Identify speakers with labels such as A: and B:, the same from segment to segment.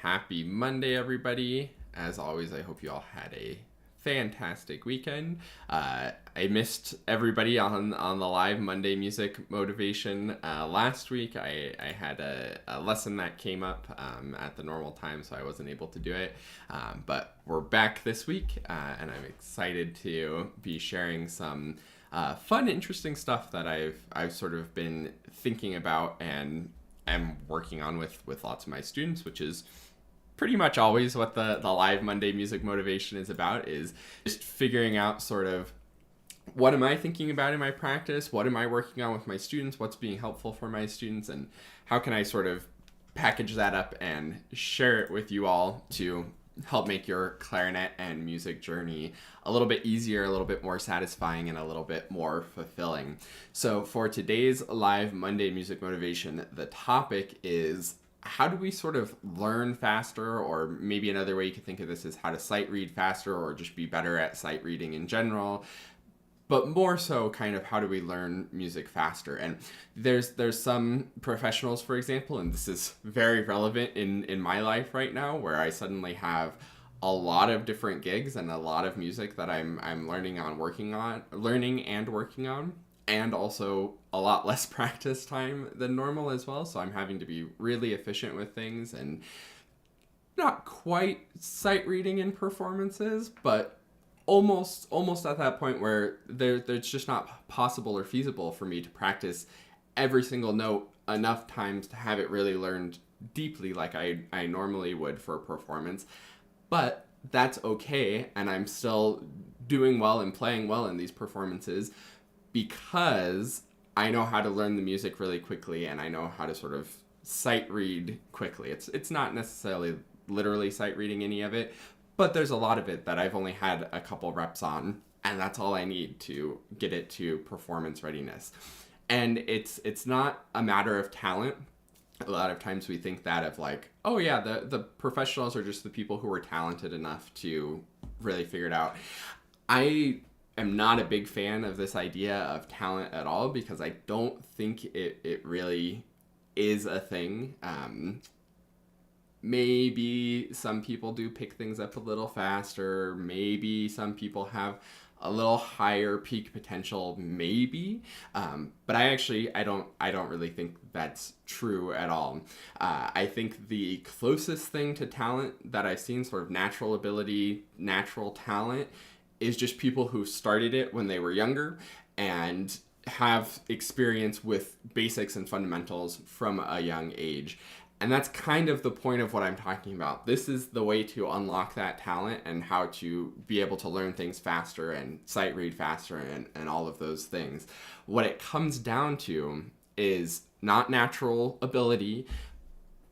A: Happy Monday, everybody. As always, I hope you all had a fantastic weekend. I missed everybody on the live Monday music motivation last week. I had a lesson that came up at the normal time, so I wasn't able to do it. But we're back this week, and I'm excited to be sharing some fun, interesting stuff that I've sort of been thinking about and am working on with lots of my students, which is pretty much always what the live Monday music motivation is about, is just figuring out sort of what am I thinking about in my practice, what am I working on with my students, what's being helpful for my students, and how can I sort of package that up and share it with you all to help make your clarinet and music journey a little bit easier, a little bit more satisfying, and a little bit more fulfilling. So for today's live Monday music motivation, the topic is how do we sort of learn faster, or maybe another way you could think of this is how to sight read faster or just be better at sight reading in general. But more so kind of how do we learn music faster? And there's some professionals, for example, and this is very relevant in my life right now, where I suddenly have a lot of different gigs and a lot of music that I'm learning and working on, and also a lot less practice time than normal as well. So I'm having to be really efficient with things and not quite sight reading in performances, but almost at that point where it's just not possible or feasible for me to practice every single note enough times to have it really learned deeply like I normally would for a performance. But that's okay, and I'm still doing well and playing well in these performances because I know how to learn the music really quickly, and I know how to sort of sight read quickly. It's not necessarily literally sight reading any of it, but there's a lot of it that I've only had a couple reps on, and that's all I need to get it to performance readiness. And it's not a matter of talent. A lot of times we think that of like, oh yeah, the professionals are just the people who are talented enough to really figure it out. I am not a big fan of this idea of talent at all, because I don't think it really is a thing. Maybe some people do pick things up a little faster. Maybe some people have a little higher peak potential, maybe. But I don't really think that's true at all. I think the closest thing to talent that I've seen, sort of natural ability, natural talent, is just people who started it when they were younger and have experience with basics and fundamentals from a young age. And that's kind of the point of what I'm talking about. This is the way to unlock that talent and how to be able to learn things faster and sight read faster and all of those things. What it comes down to is not natural ability,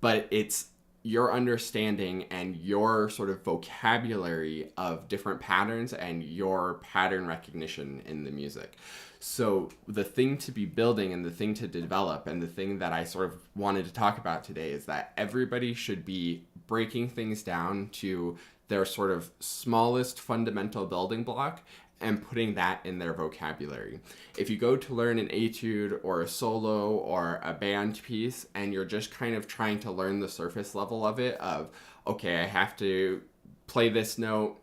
A: but it's your understanding and your sort of vocabulary of different patterns and your pattern recognition in the music. So the thing to be building and the thing to develop and the thing that I sort of wanted to talk about today is that everybody should be breaking things down to their sort of smallest fundamental building block and putting that in their vocabulary. If you go to learn an etude or a solo or a band piece and you're just kind of trying to learn the surface level of it, of, okay, I have to play this note,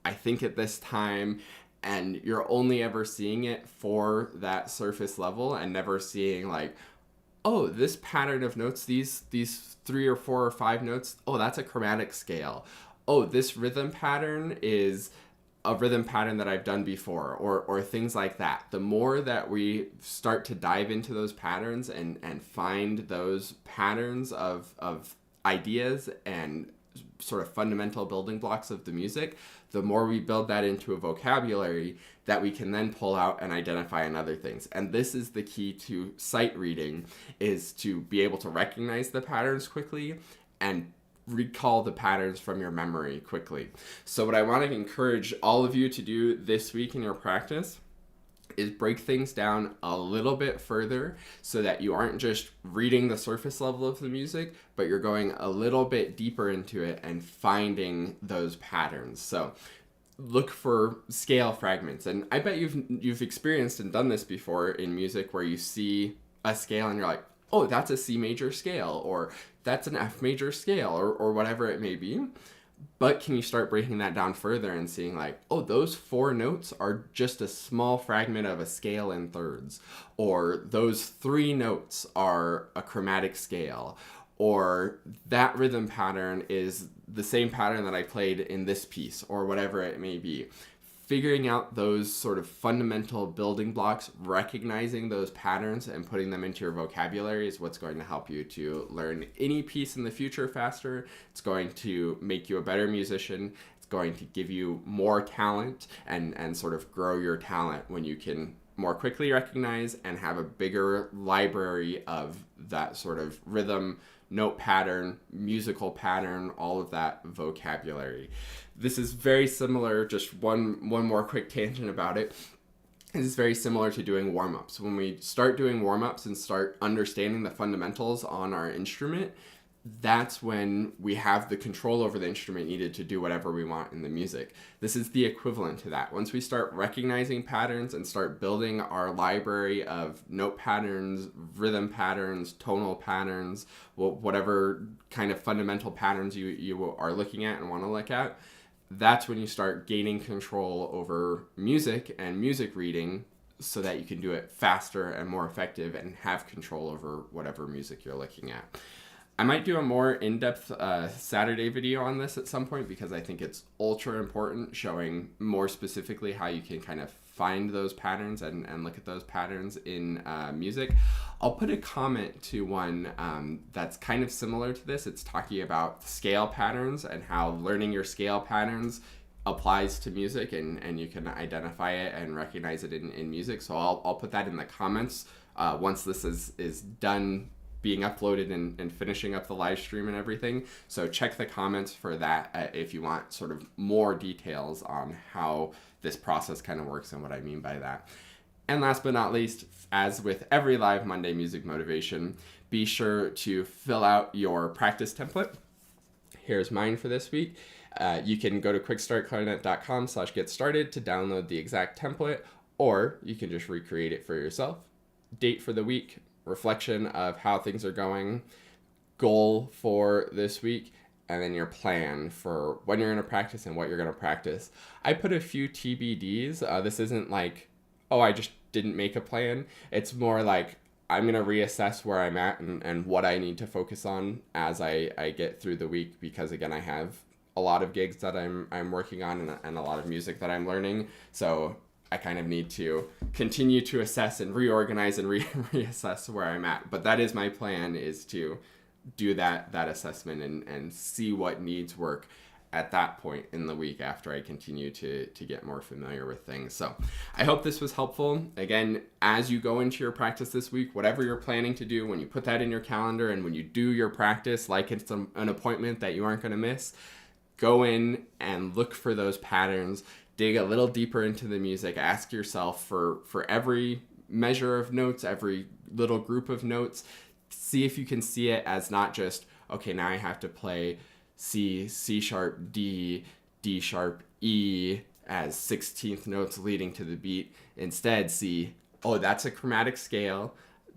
A: I think at this time, and you're only ever seeing it for that surface level and never seeing like, oh, this pattern of notes, these 3 or 4 or 5 notes, oh, that's a chromatic scale. Oh, this rhythm pattern is a rhythm pattern that I've done before, or things like that. The more that we start to dive into those patterns and find those patterns of ideas and sort of fundamental building blocks of the music, the more we build that into a vocabulary that we can then pull out and identify in other things. And this is the key to sight reading, is to be able to recognize the patterns quickly and recall the patterns from your memory quickly. So what I want to encourage all of you to do this week in your practice is break things down a little bit further so that you aren't just reading the surface level of the music, but you're going a little bit deeper into it and finding those patterns. So look for scale fragments. And I bet you've experienced and done this before in music, where you see a scale and you're like, oh, that's a C major scale, or that's an F major scale, or whatever it may be. But can you start breaking that down further and seeing like, oh, those 4 notes are just a small fragment of a scale in thirds, or those 3 notes are a chromatic scale, or that rhythm pattern is the same pattern that I played in this piece, or whatever it may be. Figuring out those sort of fundamental building blocks, recognizing those patterns and putting them into your vocabulary is what's going to help you to learn any piece in the future faster. It's going to make you a better musician. It's going to give you more talent and sort of grow your talent when you can more quickly recognize and have a bigger library of that sort of rhythm, note pattern, musical pattern, all of that vocabulary. This is very similar, just one more quick tangent about it. This is very similar to doing warm-ups. When we start doing warm-ups and start understanding the fundamentals on our instrument, that's when we have the control over the instrument needed to do whatever we want in the music. This is the equivalent to that. Once we start recognizing patterns and start building our library of note patterns, rhythm patterns, tonal patterns, whatever kind of fundamental patterns you are looking at and want to look at, that's when you start gaining control over music and music reading so that you can do it faster and more effective and have control over whatever music you're looking at. I might do a more in-depth Saturday video on this at some point because I think it's ultra important, showing more specifically how you can kind of find those patterns and look at those patterns in music. I'll put a comment to one that's kind of similar to this. It's talking about scale patterns and how learning your scale patterns applies to music and you can identify it and recognize it in music. So I'll put that in the comments once this is done being uploaded and finishing up the live stream and everything. So check the comments for that if you want sort of more details on how this process kind of works and what I mean by that. And last but not least, as with every live Monday music motivation, be sure to fill out your practice template. Here's mine for this week. You can go to quickstartclarinet.com/get started to download the exact template, or you can just recreate it for yourself. Date for the week, reflection of how things are going, goal for this week, and then your plan for when you're going to practice and what you're going to practice. I put a few TBDs. This isn't like, oh, I just didn't make a plan. It's more like I'm going to reassess where I'm at and what I need to focus on as I get through the week, because again, I have a lot of gigs that I'm working on and a lot of music that I'm learning. So I kind of need to continue to assess and reorganize and reassess where I'm at. But that is my plan, is to do that assessment and see what needs work at that point in the week after I continue to get more familiar with things. So I hope this was helpful. Again, as you go into your practice this week, whatever you're planning to do, when you put that in your calendar and when you do your practice like it's an appointment that you aren't going to miss, go in and look for those patterns. Dig a little deeper into the music. Ask yourself for every measure of notes, every little group of notes, see if you can see it as not just, okay, now I have to play C, C sharp, D, D sharp, E as 16th notes leading to the beat. Instead, see, oh, that's a chromatic scale.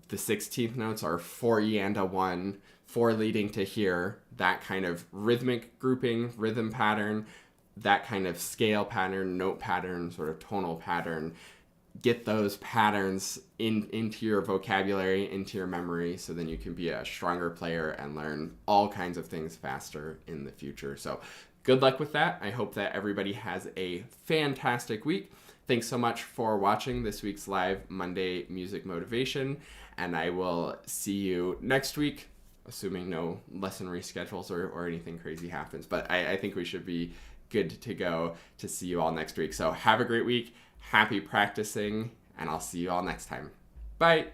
A: The 16th notes are 4E and a 1, 4 leading to here. That kind of rhythmic grouping, rhythm pattern, that kind of scale pattern, note pattern, sort of tonal pattern. Get those patterns into your vocabulary, into your memory, so then you can be a stronger player and learn all kinds of things faster in the future. So good luck with that. I hope that everybody has a fantastic week. Thanks so much for watching this week's live Monday Music Motivation, and I will see you next week, assuming no lesson reschedules or anything crazy happens. But I think we should be good to go to see you all next week. So have a great week. Happy practicing, and I'll see you all next time. Bye.